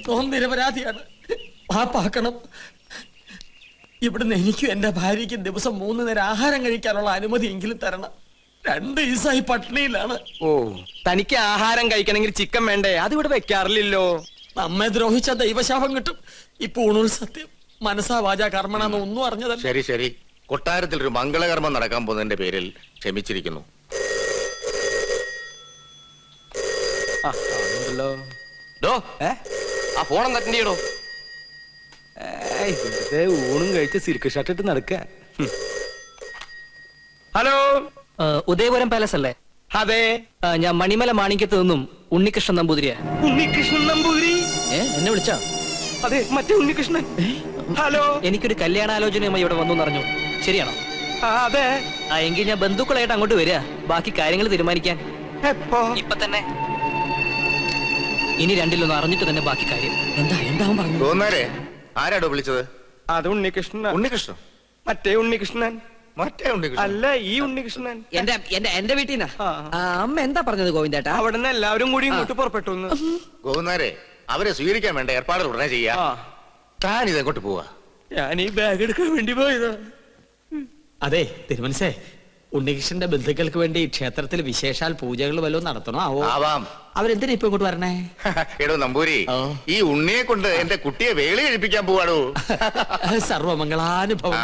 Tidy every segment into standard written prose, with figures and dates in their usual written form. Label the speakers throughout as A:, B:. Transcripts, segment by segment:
A: നോം നിരപരാധിയാണ്. പാപ്പാക്കണം. ഇവിടുന്ന് എനിക്കും എന്റെ ഭാര്യയ്ക്കും ദിവസം 3 നേരം ആഹാരം കഴിക്കാനുള്ള അനുമതി എങ്കിലും തരണം. 2 ദിവസമായി പട്ടിണിയിലാണ്.
B: ഓ, തനിക്ക് ആഹാരം കഴിക്കണമെങ്കിൽ ചിക്കൻ വേണ്ടേ? അതിവിടെ വെക്കാറില്ലല്ലോ.
A: നമ്മെ ദ്രോഹിച്ച ദൈവശാപം കിട്ടും. ഇപ്പൊ ഊണുൽ സത്യം മനസ്സാ വാച കർമ്മണെന്ന് ഒന്നും അറിഞ്ഞതല്ല.
C: ശരി ശരി, കൊട്ടാരത്തിൽ ഒരു മംഗളകർമ്മം നടക്കാൻ പോകുന്നതിന്റെ പേരിൽ ക്ഷമിച്ചിരിക്കുന്നു.
B: ആ ഫോൺ അറ്റൻഡ് ചെയ്യടോ. ഊണും കഴിച്ച് സിൽക്ക് ഷർട്ട് ഇട്ട് നടക്ക. ഹലോ,
D: ഉദയപുരം പാലസ് അല്ലേ?
B: അതെ,
D: ഞാൻ മണിമല മാണിക്യത്ത് നിന്നും ഉണ്ണികൃഷ്ണൻ നമ്പൂതിരിയാ.
B: ഉണ്ണികൃഷ്ണൻ നമ്പൂതിരി?
D: എന്നെ വിളിച്ചാ?
B: അതെ, മറ്റേ ഉണ്ണികൃഷ്ണൻ. ഹലോ,
D: എനിക്കൊരു കല്യാണാലോചനയുമായി ഇവിടെ വന്നു പറഞ്ഞു. ശരിയാണോ?
B: അതെ.
D: എങ്കിൽ ഞാൻ ബന്ധുക്കളായിട്ട് അങ്ങോട്ട് വരിക, ബാക്കി കാര്യങ്ങൾ തീരുമാനിക്കാൻ. ഇപ്പൊ തന്നെ. ഇനി രണ്ടിലൊന്നും അറിഞ്ഞിട്ട് തന്നെ ബാക്കി കാര്യം. എന്താവും പറഞ്ഞു?
C: തോന്നാരെ ആരാടോ വിളിച്ചത്?
B: അത് ഉണ്ണികൃഷ്ണൻ.
C: ഉണ്ണികൃഷ്ണൻ?
B: മറ്റേ ഉണ്ണികൃഷ്ണൻ.
C: മറ്റേ ഉണ്ണികൃഷ്ണൻ
B: അല്ല, ഈ ഉണ്ണികൃഷ്ണൻ.
D: എന്റെ വീട്ടിൽ അമ്മ എന്താ പറഞ്ഞത് ഗോവിന്ദേട്ടാ?
B: അവിടെ നിന്ന് എല്ലാവരും കൂടി ഇങ്ങോട്ട് പുറപ്പെട്ടു.
C: ഗോവുന്നാരെ, അവരെ സ്വീകരിക്കാൻ വേണ്ട ഏർപ്പാടുകൾ ഉടനെ ചെയ്യാ. താൻ ഇതെങ്ങോട്ട് പോവാ?
B: ഞാൻ ഈ ബാഗ് എടുക്കാൻ വേണ്ടി പോയതാ.
A: അതെ തിരുമനസേ, ഉണ്ണികൃഷ്ണന്റെ ബന്ധുക്കൾക്ക് വേണ്ടി ക്ഷേത്രത്തിൽ വിശേഷാൽ പൂജകൾ വല്ലതും നടത്തണോ?
C: ആവാം.
A: അവരെന്തിനാ ഇപ്പൊ ഇങ്ങോട്ട് വരണേ?
C: എടോ നമ്പൂരി, ഈ ഉണ്ണിയെ കൊണ്ട് എന്റെ കുട്ടിയെ വേളി കഴിപ്പിക്കാൻ പോവാടോ.
A: സർവമംഗളാനുഭവം.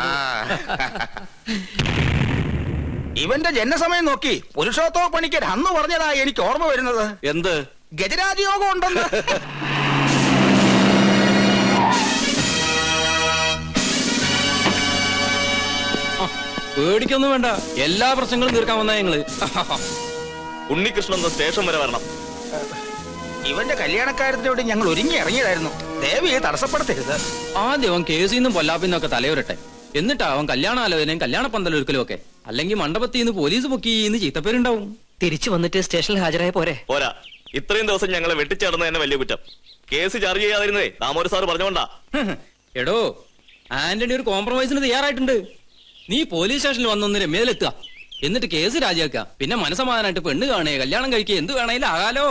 E: ഇവന്റെ ജനസമയം നോക്കി പുരുഷോത്തമ പണിക്കർ അന്ന് പറഞ്ഞതാ എനിക്ക് ഓർമ്മ വരുന്നത്.
C: എന്ത്?
E: ഗജരാജയോഗം ഉണ്ടെന്ന്.
B: പേടിക്കൊന്നും വേണ്ട, എല്ലാ പ്രശ്നങ്ങളും തീർക്കാൻ വന്നാ ഞങ്ങള്.
C: ഉണ്ണികൃഷ്ണൻ സ്റ്റേഷൻ വരെ വരണം.
E: ഇവന്റെ കല്യാണക്കാര്യത്തിനോട് ഞങ്ങൾ ഒരുങ്ങി ഇറങ്ങിയതായിരുന്നു. ദേവിയെ തടസ്സപ്പെടുത്തരുത്.
B: ആദ്യം അവൻ കേസിൽ നിന്നും പൊല്ലാപ്പിന്നൊക്കെ തലയോരട്ടെ, എന്നിട്ടാ അവൻ കല്യാണാലോചനയും കല്യാണ പന്തലൊരുക്കലും ഒക്കെ. അല്ലെങ്കിൽ മണ്ഡപത്തിൽ നിന്ന് പോലീസ് പൊക്കിന്ന് ചീത്തപ്പേരുണ്ടാവും.
D: തിരിച്ചു വന്നിട്ട് സ്റ്റേഷനിൽ ഹാജരായ പോരെ?
F: പോരാ, ഇത്രയും ദിവസം ഞങ്ങളെ വെട്ടിച്ചേർന്ന് തന്നെ വലിയ കുറ്റം. കേസ് ചാർജ് ചെയ്യാതിരുന്നേ ദാമോദര സാറ് പറഞ്ഞോണ്ടാ.
B: എടോ, ആന്റണി ഒരു കോംപ്രമൈസിന് തയ്യാറായിട്ടുണ്ട്. നീ പോലീസ് സ്റ്റേഷനിൽ വന്നൊന്ന് രമ്യയിലെത്തുക, എന്നിട്ട് കേസ് രാജിവെക്കുക. പിന്നെ മനസ്സമാധാനായിട്ട് പെണ്ണ് കാണേ, കല്യാണം കഴിക്കുക, എന്ത് വേണേലും ആകാലോ.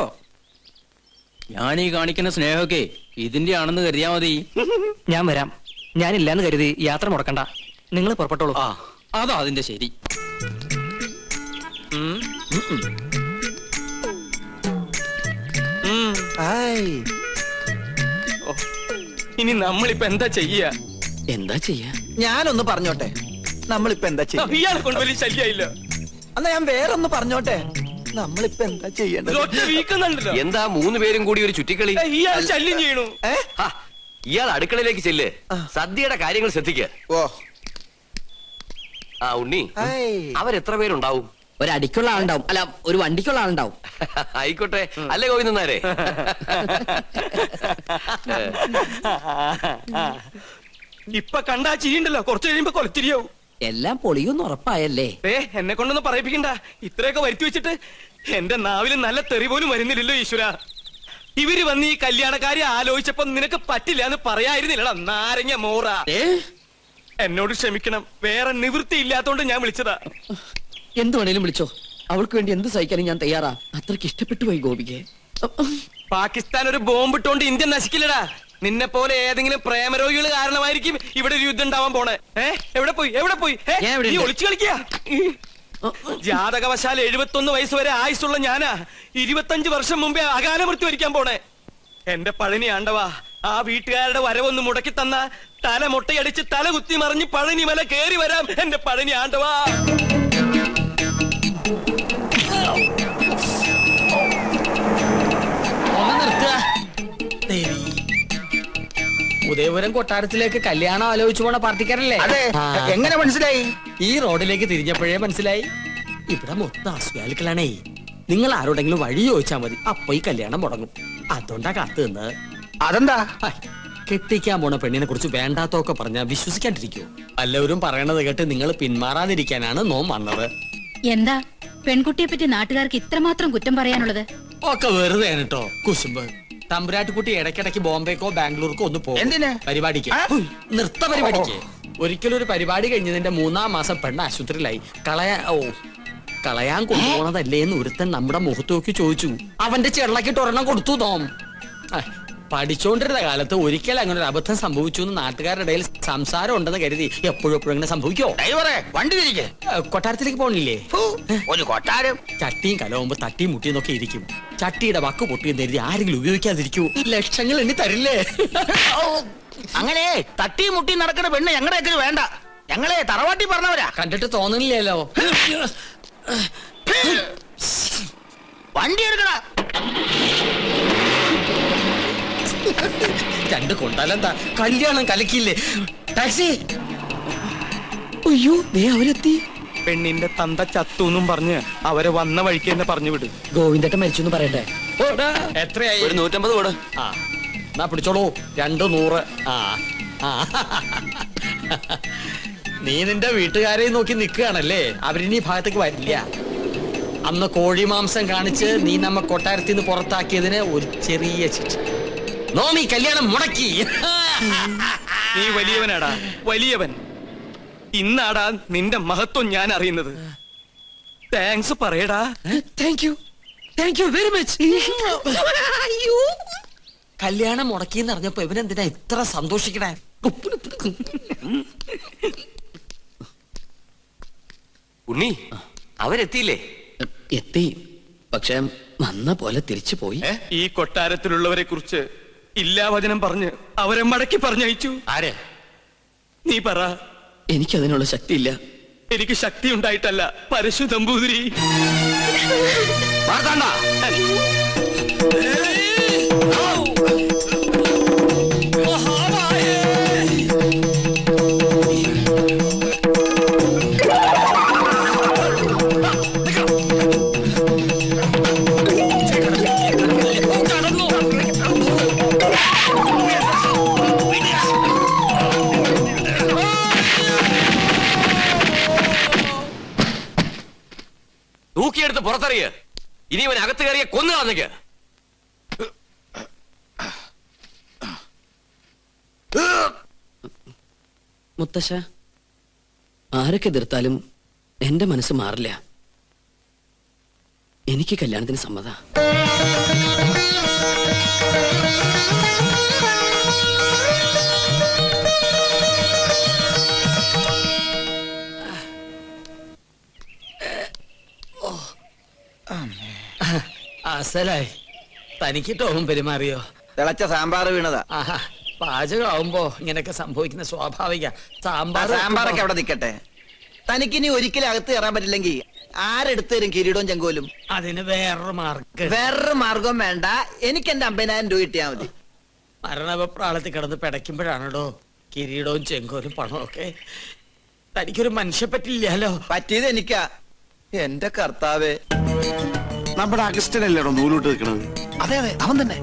B: ഞാനീ കാണിക്കുന്ന സ്നേഹമൊക്കെ ഇതിന്റെ ആണെന്ന് കരുതിയാ മതി.
D: ഞാൻ വരാം. ഞാനില്ലാന്ന് കരുതി യാത്ര മുടക്കണ്ട. നിങ്ങൾ പുറപ്പെട്ടോളൂ.
B: അതാ അതിന്റെ ശരി. ഇനി നമ്മളിപ്പോ എന്താ ചെയ്യാ?
E: ഞാനൊന്ന് പറഞ്ഞോട്ടെ, നമ്മളിപ്പോ എന്താ ചെയ്യുക?
B: ഇയാളെ കൊണ്ട് വലിയ ശല്യമില്ല.
E: എന്നാ ഞാൻ വേറൊന്ന് പറഞ്ഞോട്ടെ, നമ്മളിപ്പോ എന്താ ചെയ്യേണ്ടത്?
C: എന്താ 3 പേരും കൂടി ഒരു ചുറ്റിക്കളി?
B: ഇയാൾ ശല്യം ചെയ്യണു.
C: ഇയാൾ അടുക്കളയിലേക്ക് ചെല്ല്, സദ്യയുടെ കാര്യങ്ങൾ ശ്രദ്ധിക്ക.
E: ഓ
C: ആ ഉണ്ണി, അവരെത്ര പേരുണ്ടാവും?
D: ഒരു അടിക്കുള്ള ആളുണ്ടാവും, അല്ല ഒരു വണ്ടിക്കുള്ള ആളുണ്ടാവും.
C: ആയിക്കോട്ടെ, അല്ലേ ഗോവിന്ദനാരെ?
B: ഇപ്പൊ കണ്ടാ ചിരിയുണ്ടല്ലോ, കുറച്ച് കഴിയുമ്പോ കൊലച്ചിരിയാവും.
D: എല്ലാം പൊളിയൊന്നും ഉറപ്പായല്ലേ?
B: എന്നെ കൊണ്ടൊന്നും പറയിപ്പിക്കണ്ട. ഇത്രയൊക്കെ വരുത്തി വെച്ചിട്ട് എന്റെ നാവില് നല്ല തെറി പോലും വരുന്നില്ലല്ലോ ഈശ്വര. ഇവര് വന്ന് ഈ കല്യാണക്കാരി ആലോചിച്ചപ്പോ നിനക്ക് പറ്റില്ല എന്ന് പറയായിരുന്നില്ലടാ നാരങ്ങ മോറ. എന്നോട് ക്ഷമിക്കണം, വേറെ നിവൃത്തി ഇല്ലാത്തോണ്ട് ഞാൻ വിളിച്ചതാ.
D: എന്ത് വേണേലും വിളിച്ചോ, അവൾക്ക് വേണ്ടി എന്ത് സഹിക്കാനും ഞാൻ തയ്യാറാ. അത്രക്ക് ഇഷ്ടപ്പെട്ടു പോയി ഗോപിക്ക്.
B: പാകിസ്ഥാൻ ഒരു ബോംബിട്ടോണ്ട് ഇന്ത്യ നശിക്കില്ലടാ. നിന്നെ പോലെ ഏതെങ്കിലും പ്രേമരോഗികൾ കാരണമായിരിക്കും ഇവിടെ ഒരു യുദ്ധം ഉണ്ടാവാൻ പോണേ. എവിടെ പോയി നീ ഒളിച്ചു കളിക്കുക? ജാതകവശാൽ 71 വയസ്സ് വരെ ആയുസുള്ള ഞാനാ 25 വർഷം മുമ്പേ അകാല മൃത്യു വരിക്കാൻ പോണേ. എന്റെ പഴനി ആണ്ടവാ, ആ വീട്ടുകാരുടെ വരവൊന്ന് മുടക്കി തന്ന തല മുട്ടയടിച്ച് തല കുത്തി മറിഞ്ഞ് പഴനി മല കേറി വരാം. എന്റെ പഴനി ആണ്ടവാ.
A: ഉദയപുരം കൊട്ടാരത്തിലേക്ക് കല്യാണം ആലോചിച്ചു പോണ പാർട്ടിക്കാരല്ലേ?
E: എങ്ങനെ മനസ്സിലായി?
A: ഈ റോഡിലേക്ക് തിരിഞ്ഞപ്പോഴേ മനസ്സിലായി. ഇവിടെ മൊത്തം അസുഖാലുക്കളാണേ. നിങ്ങൾ ആരോടെങ്കിലും വഴി ചോദിച്ചാൽ മതി, അപ്പൊ ഈ കല്യാണം മുടങ്ങും. അതുകൊണ്ടാ കാത്തു നിന്നത്.
E: അതെന്താ?
A: കെട്ടിക്കാൻ പോണ പെണ്ണിനെ കുറിച്ച് വേണ്ടാത്തൊക്കെ പറഞ്ഞാൽ വിശ്വസിക്കാണ്ടിരിക്കോ? എല്ലാവരും പറയണത് കേട്ട് നിങ്ങൾ പിന്മാറാതിരിക്കാനാണ് നോം വന്നത്.
G: എന്താ പെൺകുട്ടിയെ പറ്റി നാട്ടുകാർക്ക് ഇത്രമാത്രം കുറ്റം പറയാനുള്ളത്?
A: ഒക്കെ വെറുതെ കേട്ടോ കുശുമ്പ്. തമ്പുരാട്ടിക്കുട്ടി ഇടയ്ക്കിടയ്ക്ക് ബോംബെക്കോ ബാംഗ്ലൂർക്കോ ഒന്ന് പോകും പരിപാടിക്ക്, നൃത്ത പരിപാടിക്ക്. ഒരിക്കലും ഒരു പരിപാടി കഴിഞ്ഞതിന്റെ 3-ാം മാസം പെണ്ണ് ആശുപത്രിയിലായി. കളയാൻ കൊണ്ടുപോണതല്ലേ എന്ന് ഒരുത്തൻ നമ്മുടെ മുഖത്ത് നോക്കി ചോദിച്ചു. അവന്റെ ചെള്ളക്കിട്ട് ഒരെണ്ണം കൊടുത്തു തോം. പഠിച്ചോണ്ടിരുന്ന കാലത്ത് ഒരിക്കൽ അങ്ങനെ ഒരു അബദ്ധം സംഭവിച്ചു എന്ന് നാട്ടുകാരുടെ ഇടയിൽ സംസാരം ഉണ്ടെന്ന് കരുതി എപ്പോഴും എപ്പോഴും ഇങ്ങനെ സംഭവിക്കോ?
E: ഡ്രൈവറെ വണ്ടി തിരികെ.
A: കൊട്ടാരത്തിലേക്ക് പോണില്ലേ?
E: ഒരു കൊട്ടാരം.
A: ചട്ടിയും കലവുമ്പോ തട്ടിയും മുട്ടിയെന്നൊക്കെ ഇരിക്കും. ചട്ടിയുടെ വക്ക് പൊട്ടിയെന്ന് കരുതി ആരെങ്കിലും ഉപയോഗിക്കാതിരിക്കൂ? ലക്ഷങ്ങൾ എണ്ണി തരില്ലേ?
E: അങ്ങനെ തട്ടിയും മുട്ടിയും നടക്കുന്ന പെണ്ണ് ഞങ്ങളുടെയൊക്കെ വേണ്ട. ഞങ്ങളെ തറവാട്ടി പറഞ്ഞവരാ.
A: കണ്ടിട്ട് തോന്നുന്നില്ലല്ലോ.
E: വണ്ടി എടുക്കടാ.
A: രണ്ട് കൊണ്ടാലെന്താ, കല്യാണം കലക്കില്ലേ? ടാക്സി.
D: അയ്യോ ദേ അവരെത്തി.
B: പെണ്ണിന്റെ തന്ത ചത്തൂന്നും പറഞ്ഞ് അവരെ വന്ന വഴിക്ക് തന്നെ പറഞ്ഞു വിട്.
D: ഗോവിന്ദേട്ടൻ മരിച്ചു എന്ന് പറയട്ടെ.
A: എത്രയായി?
F: ഒരു 150 കൂടെ.
A: ആ എന്നാ പിടിച്ചോളൂ, 200. ആ ആ നീ നിന്റെ വീട്ടുകാരെ നോക്കി നിൽക്കുകയാണല്ലേ? അവരിനി ഭാഗത്തേക്ക് വരില്ല. അന്ന് കോഴി മാംസം കാണിച്ച് നീ നമ്മ കൊട്ടാരത്തിൽ നിന്ന് പുറത്താക്കിയതിന് ഒരു ചെറിയ ശിക്ഷ. നോമി കല്യാണം മുടക്കി.
B: നീ വലിയവനാടാ, വലിയവൻ. ഇന്നാടാ നിന്റെ മഹത്വം ഞാൻ അറിയുന്നത്. താങ്ക്സ് പറയടാ.
D: Thank you very much.
A: കല്യാണം മുടക്കിന്ന് അറിഞ്ഞപ്പോ ഇവനെന്തിനാ ഇത്ര സന്തോഷിക്കണേ?
F: ഉണ്ണി അവരെത്തിയില്ലേ?
D: എത്തി, പക്ഷെ വന്ന പോലെ തിരിച്ചു പോയി.
B: ഈ കൊട്ടാരത്തിലുള്ളവരെ കുറിച്ച് ഇല്ലാവചനം പറഞ്ഞ് അവരെ മടക്കി പറഞ്ഞയച്ചു.
C: ആരെ?
B: നീ പറ.
D: എനിക്കതിനുള്ള ശക്തിയില്ല.
B: എനിക്ക് ശക്തി ഉണ്ടായിട്ടല്ല, പരശു നമ്പൂതിരി.
F: തൂക്കിയെടുത്ത് പുറത്തറിയ. ഇനി ഇവൻ അകത്ത് കയറിയ കൊന്നു കളഞ്ഞേക്ക്.
D: മുത്തശ്ശ, ആരൊക്കെ എതിർത്താലും എന്റെ മനസ്സ് മാറില്ല. എനിക്ക് കല്യാണത്തിന് സമ്മത.
A: അസലായി. തനിക്കിട്ടോവും പെരുമാറിയോ?
E: തിളച്ച സാമ്പാർ വീണതാ.
A: ആഹാ, പാചകമാവുമ്പോ ഇങ്ങനെയൊക്കെ സംഭവിക്കുന്ന സ്വാഭാവിക.
E: സാമ്പാറൊക്കെ അവിടെ നിൽക്കട്ടെ. തനിക്കിനി ഒരിക്കലും അകത്ത് കയറാൻ പറ്റില്ലെങ്കിൽ ആരെടുത്ത് തരും കിരീടവും ചെങ്കോലും?
A: അതിന് വേറൊരു മാർഗം.
E: വേറൊരു മാർഗം വേണ്ട. എനിക്ക് എന്റെ 50,000 രൂപ കിട്ടിയാ മതി.
A: മരണപ്രാളത്തിൽ കിടന്ന് പിടയ്ക്കുമ്പോഴാണോ കിരീടവും ചെങ്കോലും പണവും ഒക്കെ? തനിക്കൊരു മനുഷ്യ പറ്റില്ലല്ലോ.
E: പറ്റിയത് എനിക്കാ. എന്റെ കർത്താവേ.
H: നമ്മുടെ അഗസ്റ്റനല്ലേടോ നൂലോട്ട് നിൽക്കണത്?
E: അതെ അതെ, അവൻ തന്നെ.